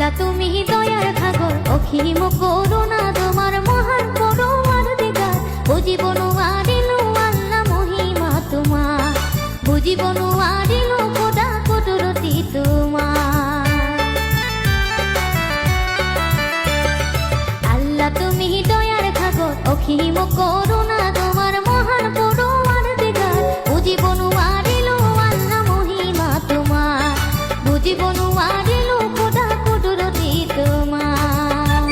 আল্লাহ তুমি দয়ার সাগর অসীম করুণা তোমার মহান পরোয়ার দিগার বুঝিব নোৱাৰিলো আল্লাহ মহিমা তোমার বুঝিব নোৱাৰিলো খোদা কুদরতি তোমার আল্লাহ তুমি দয়ার সাগর অসীম করুণা তোমার মহান পরোয়ার দিগার বুঝিব নোৱাৰিলো আল্লাহ মহিমা তোমার বুঝিব নোৱাৰিলো খোদা কুদরতি তোমার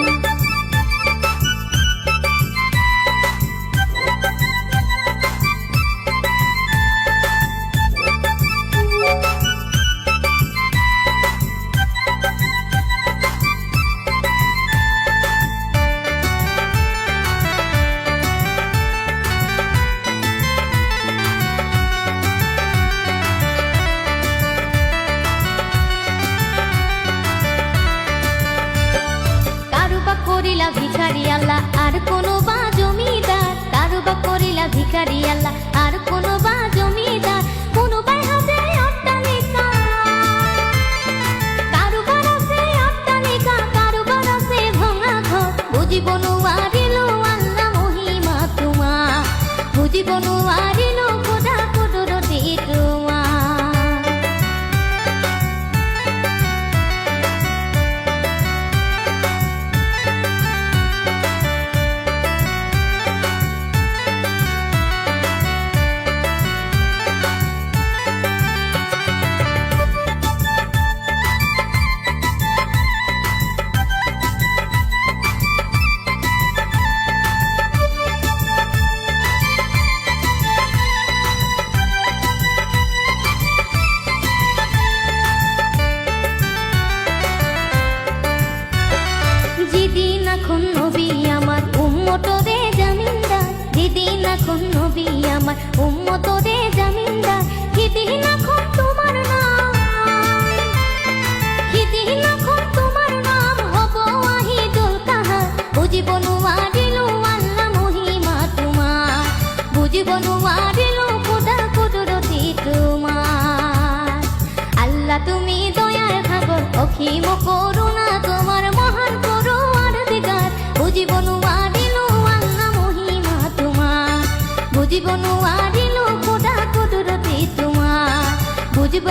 করিলা ভিখারি আল্লাহ আর কোনো বা জমিদার কারুবা করিলা ভিখারি আল্লাহ আর কোনো বা জমিদার কোনো বাই হাতে অট্টালিকা কারুবার আছে অট্টালিকা কারুবার আছে ভাঙা ঘর বুঝিব নোৱাৰিলো আল্লাহ মহিমা তোমার বুঝিব নোৱাৰিলো খোদা কুদরতি তোমার যেদিন এখন নবী আমার উম্মতরে জামিনদার যেদিন এখন নবী আমার উম্মতরে জামিনদার সেদিন এখন তোমার নাম সেদিন এখন তোমার নাম হব ওয়াহিদুল কাহার বুঝিব নোৱাৰিলো আল্লাহ মহিমা তোমার বুঝিব নোৱাৰিলো খোদা কুদরতি তোমার আল্লাহ তুমি দয়ার সাগর অসীম করুণা তোমার মহান পরোয়ার দিগার বুঝিব নোৱাৰিলো আল্লাহ মহিমা তোমার বুঝিব নোৱাৰিলো খোদা কুদরতি তোমার বুঝিব